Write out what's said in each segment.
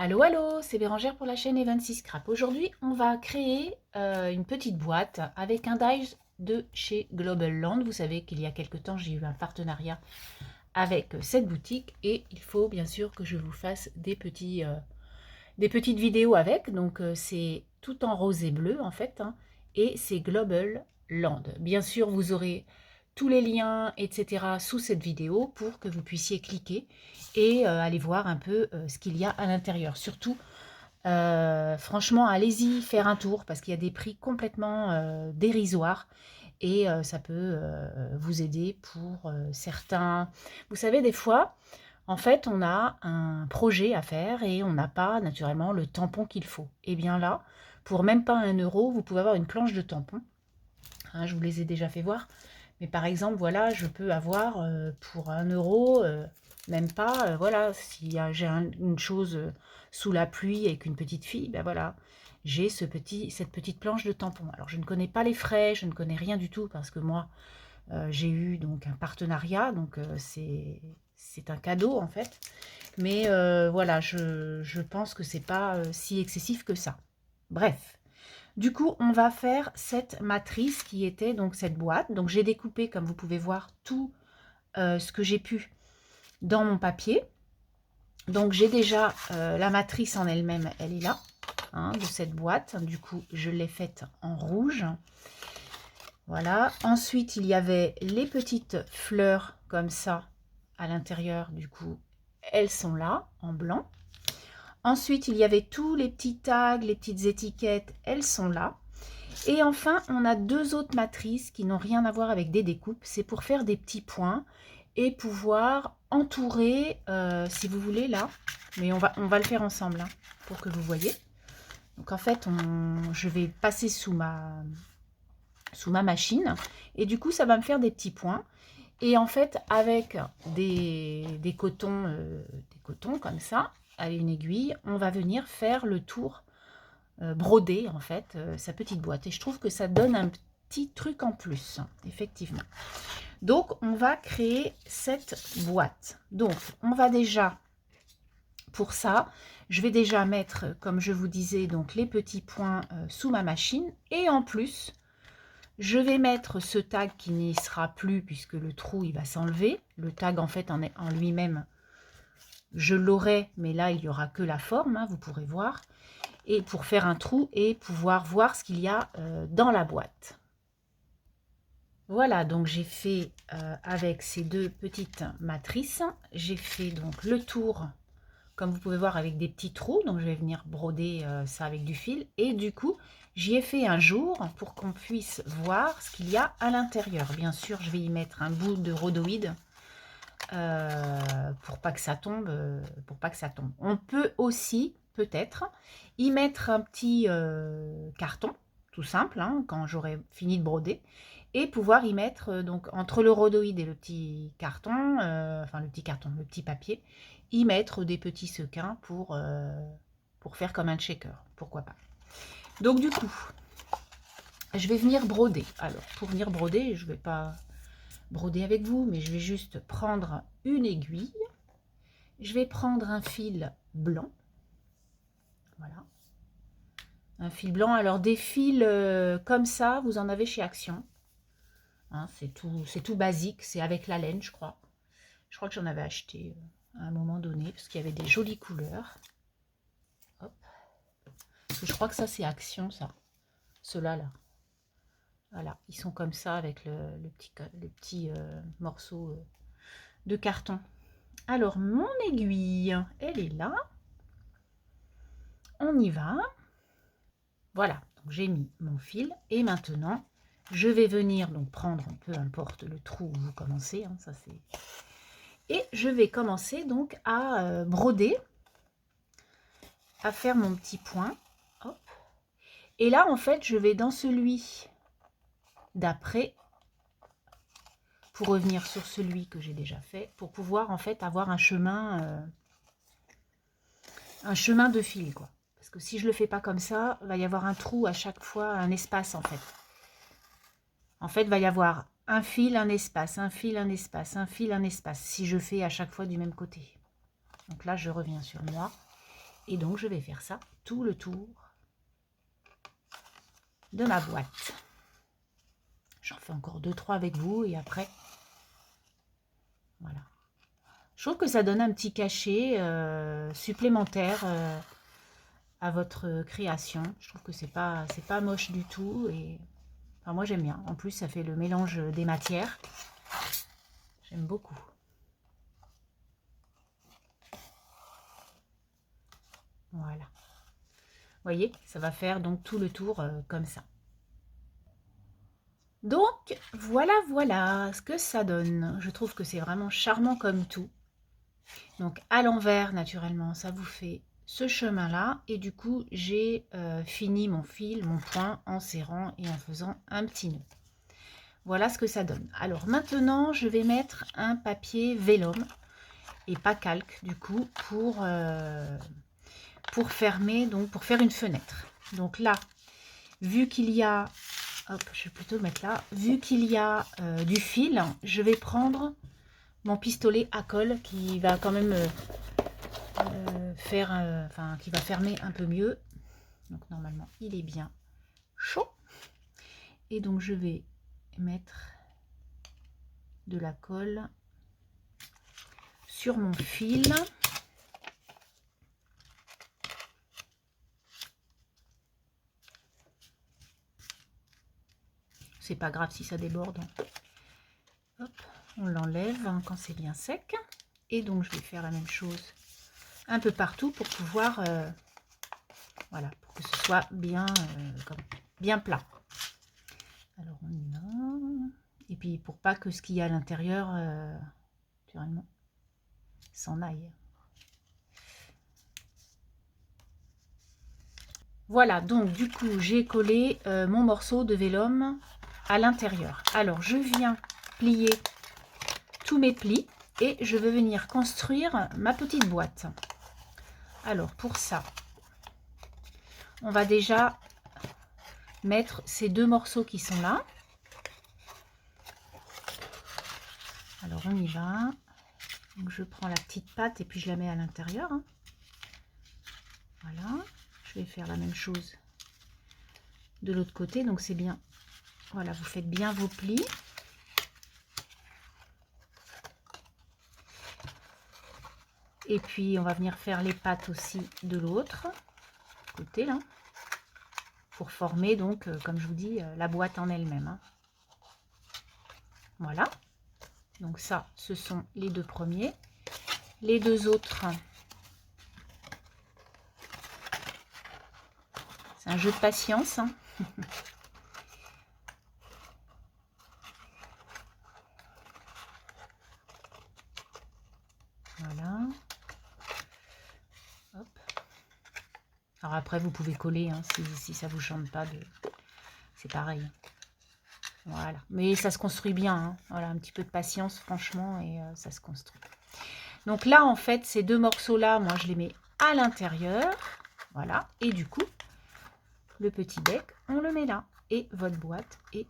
Allô, allô, c'est Bérangère pour la chaîne Evan6 Scrap. Aujourd'hui, on va créer une petite boîte avec un dies de chez Global Land. Vous savez qu'il y a quelque temps, j'ai eu un partenariat avec cette boutique et il faut bien sûr que je vous fasse des petites vidéos avec. Donc, c'est tout en rose et bleu en fait, hein, et c'est Global Land. Bien sûr, vous aurez tous les liens, etc. sous cette vidéo pour que vous puissiez cliquer et aller voir un peu ce qu'il y a à l'intérieur. Surtout, franchement, allez-y faire un tour parce qu'il y a des prix complètement dérisoires et ça peut vous aider pour certains. Vous savez, des fois, en fait, on a un projet à faire et on n'a pas naturellement le tampon qu'il faut. Et bien là, pour même pas 1 euro, vous pouvez avoir une planche de tampons. Hein, je vous les ai déjà fait voir. Mais par exemple, voilà, je peux avoir pour 1 euro, même pas, voilà, si j'ai une chose sous la pluie avec une petite fille, ben voilà, j'ai cette petite planche de tampon. Alors, je ne connais pas les frais, je ne connais rien du tout parce que moi, j'ai eu donc un partenariat, donc c'est un cadeau en fait. Mais voilà, je pense que c'est pas si excessif que ça. Bref. Du coup, on va faire cette matrice qui était donc cette boîte. Donc, j'ai découpé, comme vous pouvez voir, tout ce que j'ai pu dans mon papier. Donc, j'ai déjà la matrice en elle-même, elle est là, hein, de cette boîte. Du coup, je l'ai faite en rouge. Voilà. Ensuite, il y avait les petites fleurs comme ça à l'intérieur. Du coup, elles sont là, en blanc. Ensuite, il y avait tous les petits tags, les petites étiquettes, elles sont là. Et enfin, on a deux autres matrices qui n'ont rien à voir avec des découpes. C'est pour faire des petits points et pouvoir entourer, si vous voulez, là. Mais on va le faire ensemble, hein, pour que vous voyez. Donc en fait, je vais passer sous ma machine. Et du coup, ça va me faire des petits points. Et en fait, avec des cotons comme ça, à une aiguille, on va venir faire le tour broder en fait sa petite boîte et je trouve que ça donne un petit truc en plus, effectivement. Donc on va créer cette boîte. Donc on va déjà, pour ça, je vais déjà mettre, comme je vous disais, donc les petits points sous ma machine et en plus je vais mettre ce tag qui n'y sera plus puisque le trou il va s'enlever. Le tag en fait en lui-même je l'aurai, mais là il n'y aura que la forme, hein, vous pourrez voir, et pour faire un trou et pouvoir voir ce qu'il y a dans la boîte. Voilà, donc j'ai fait avec ces deux petites matrices, j'ai fait donc le tour, comme vous pouvez voir, avec des petits trous, donc je vais venir broder ça avec du fil, et du coup, j'y ai fait un jour pour qu'on puisse voir ce qu'il y a à l'intérieur. Bien sûr, je vais y mettre un bout de rhodoïde pour pas que ça tombe, On peut aussi, peut-être, y mettre un petit carton, tout simple, hein, quand j'aurai fini de broder, et pouvoir y mettre, donc, entre le rhodoïde et le petit carton, le petit papier, y mettre des petits sequins pour faire comme un shaker, pourquoi pas. Donc du coup, je vais venir broder. Alors, pour venir broder, je ne vais pas broder avec vous, mais je vais juste prendre une aiguille. Je vais prendre un fil blanc. Voilà. Un fil blanc. Alors, des fils comme ça, vous en avez chez Action. Hein, c'est tout basique. C'est avec la laine, je crois. Je crois que j'en avais acheté à un moment donné, parce qu'il y avait des jolies couleurs. Hop. Parce que je crois que ça, c'est Action, ça. Ceux-là, là. Voilà. Ils sont comme ça, avec le petit morceau de carton. Alors, mon aiguille, elle est là. On y va. Voilà, donc j'ai mis mon fil et maintenant je vais venir donc prendre, peu importe le trou où vous commencez, hein, ça c'est. Et je vais commencer donc à broder, à faire mon petit point. Hop. Et là en fait je vais dans celui d'après pour revenir sur celui que j'ai déjà fait, pour pouvoir en fait avoir un chemin de fil, quoi. Parce que si je le fais pas comme ça, il va y avoir un trou à chaque fois, un espace en fait. En fait, il va y avoir un fil, un espace, un fil, un espace, un fil, un espace, si je fais à chaque fois du même côté. Donc là, je reviens sur moi Et donc, je vais faire ça tout le tour de ma boîte. J'en fais encore 2-3 avec vous et après, voilà. Je trouve que ça donne un petit cachet supplémentaire à votre création. Je trouve que c'est pas moche du tout. Et enfin, moi, j'aime bien. En plus, ça fait le mélange des matières. J'aime beaucoup. Voilà. Vous voyez, ça va faire donc tout le tour comme ça. Donc, voilà ce que ça donne. Je trouve que c'est vraiment charmant comme tout. Donc, à l'envers, naturellement, ça vous fait ce chemin-là. Et du coup, j'ai fini mon fil, mon point, en serrant et en faisant un petit nœud. Voilà ce que ça donne. Alors, maintenant, je vais mettre un papier vélum et pas calque, du coup, pour fermer, donc pour faire une fenêtre. Donc là, vu qu'il y a... Hop, je vais plutôt mettre là. Vu qu'il y a du fil, je vais prendre mon pistolet à colle qui va quand même qui va fermer un peu mieux. Donc normalement, il est bien chaud. Et donc je vais mettre de la colle sur mon fil. C'est pas grave si ça déborde. Hop, on l'enlève quand c'est bien sec. Et donc je vais faire la même chose un peu partout pour pouvoir voilà, pour que ce soit bien bien plat. Alors on y va. Et puis pour pas que ce qu'il y a à l'intérieur naturellement s'en aille. Voilà, donc du coup j'ai collé mon morceau de vélum à l'intérieur. Alors je viens plier tous mes plis et je vais venir construire ma petite boîte. Alors pour ça, on va déjà mettre ces deux morceaux qui sont là. Alors on y va. Donc je prends la petite pâte et puis je la mets à l'intérieur. Hein. Voilà. Je vais faire la même chose de l'autre côté. Donc c'est bien. Voilà, vous faites bien vos plis. Et puis on va venir faire les pattes aussi de l'autre côté là. Pour former donc, comme je vous dis, la boîte en elle-même. Hein. Voilà. Donc ça, ce sont les deux premiers. Les deux autres, c'est un jeu de patience. Hein. Voilà. Hop. Alors après, vous pouvez coller hein, si ça vous chante pas. C'est pareil. Voilà. Mais ça se construit bien. Hein. Voilà, un petit peu de patience, franchement, et ça se construit. Donc là, en fait, ces deux morceaux-là, moi, je les mets à l'intérieur. Voilà. Et du coup, le petit bec, on le met là. Et votre boîte est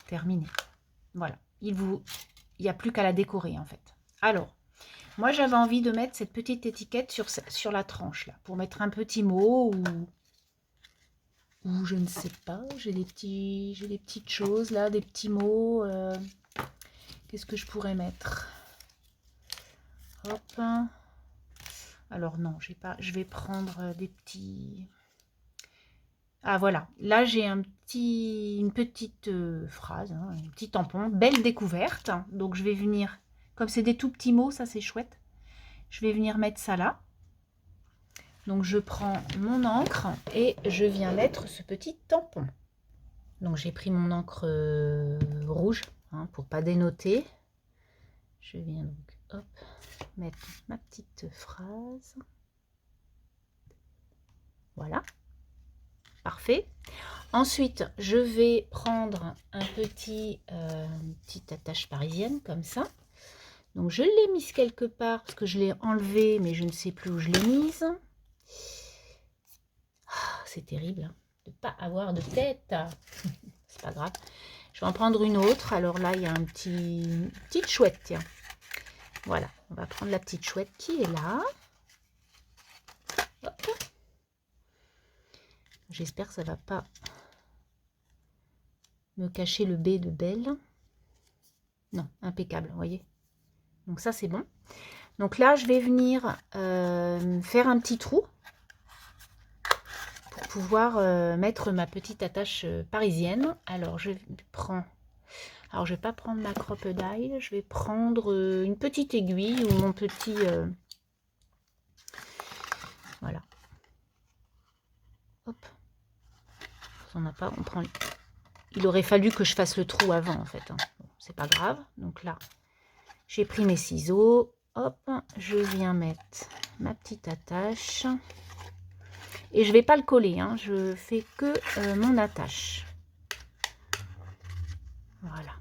terminée. Voilà. Il n'y a plus qu'à la décorer, en fait. Alors, moi, j'avais envie de mettre cette petite étiquette sur la tranche, là, pour mettre un petit mot ou je ne sais pas. J'ai des petites choses, là, des petits mots. Qu'est-ce que je pourrais mettre? Hop. Alors non, j'ai pas. Je vais prendre des petits. Ah voilà. Là j'ai une petite phrase, hein, un petit tampon. Belle découverte. Donc je vais venir. Comme c'est des tout petits mots, ça c'est chouette. Je vais venir mettre ça là. Donc je prends mon encre et je viens mettre ce petit tampon. Donc j'ai pris mon encre rouge hein, pour pas dénoter. Je viens donc hop mettre ma petite phrase. Voilà, parfait. Ensuite, je vais prendre un petite attache parisienne comme ça. Donc je l'ai mise quelque part parce que je l'ai enlevée, mais je ne sais plus où je l'ai mise. Oh, c'est terrible hein, de ne pas avoir de tête. C'est pas grave. Je vais en prendre une autre. Alors là, il y a une petite chouette, tiens. Voilà, on va prendre la petite chouette qui est là. Hop. J'espère que ça va pas me cacher le B de Belle. Non, impeccable, vous voyez. Donc ça, c'est bon. Donc là, je vais venir faire un petit trou pour pouvoir mettre ma petite attache parisienne. Alors, je prends... Alors, je vais pas prendre ma crocodile. Je vais prendre une petite aiguille ou mon petit... voilà. Hop. On n'a pas... On prend... Il aurait fallu que je fasse le trou avant, en fait. Hein. Bon, c'est pas grave. Donc là, j'ai pris mes ciseaux. Hop, je viens mettre ma petite attache. Et je vais pas le coller, hein, je fais que mon attache. Voilà.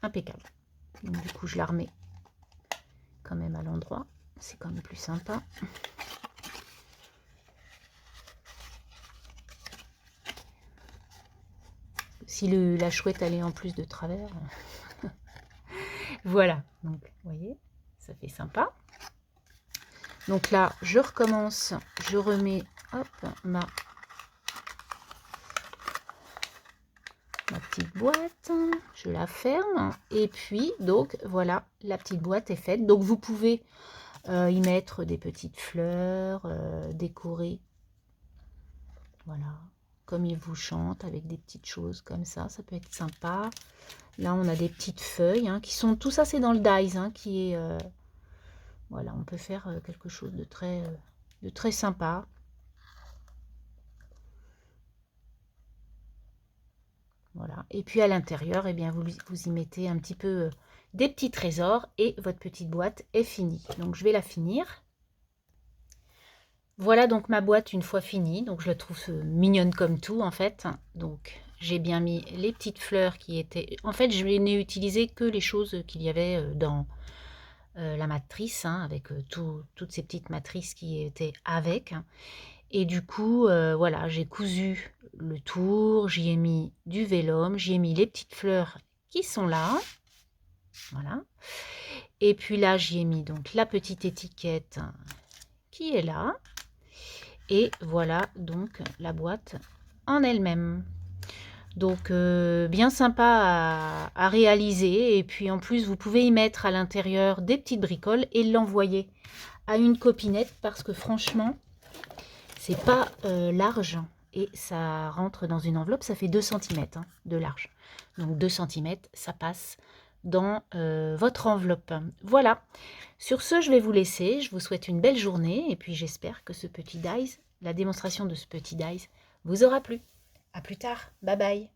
Impeccable. Donc, du coup, je la remets quand même à l'endroit. C'est quand même plus sympa. Si la chouette allait en plus de travers. Voilà. Donc, vous voyez, ça fait sympa. Donc là, je recommence. Je remets, hop, ma petite boîte, je la ferme et puis donc voilà, la petite boîte est faite. Donc vous pouvez y mettre des petites fleurs, décorer, voilà, comme il vous chante, avec des petites choses comme ça peut être sympa. Là on a des petites feuilles hein, qui sont, tout ça c'est dans le dies hein, qui est, voilà, on peut faire quelque chose de très sympa. Voilà. Et puis à l'intérieur, eh bien, vous y mettez un petit peu des petits trésors et votre petite boîte est finie. Donc je vais la finir. Voilà donc ma boîte une fois finie. Donc je la trouve mignonne comme tout en fait. Donc j'ai bien mis les petites fleurs qui étaient... En fait, je n'ai utilisé que les choses qu'il y avait dans la matrice, hein, avec toutes ces petites matrices qui étaient avec. Et du coup, voilà, j'ai cousu le tour, j'y ai mis du vélum, j'y ai mis les petites fleurs qui sont là. Voilà. Et puis là, j'y ai mis donc la petite étiquette qui est là. Et voilà donc la boîte en elle-même. Donc, bien sympa à réaliser. Et puis en plus, vous pouvez y mettre à l'intérieur des petites bricoles et l'envoyer à une copinette parce que franchement... C'est pas large et ça rentre dans une enveloppe, ça fait 2 cm hein, de large. Donc 2 cm, ça passe dans votre enveloppe. Voilà, sur ce, je vais vous laisser. Je vous souhaite une belle journée et puis j'espère que ce petit dies, la démonstration de ce petit dies, vous aura plu. À plus tard, bye bye.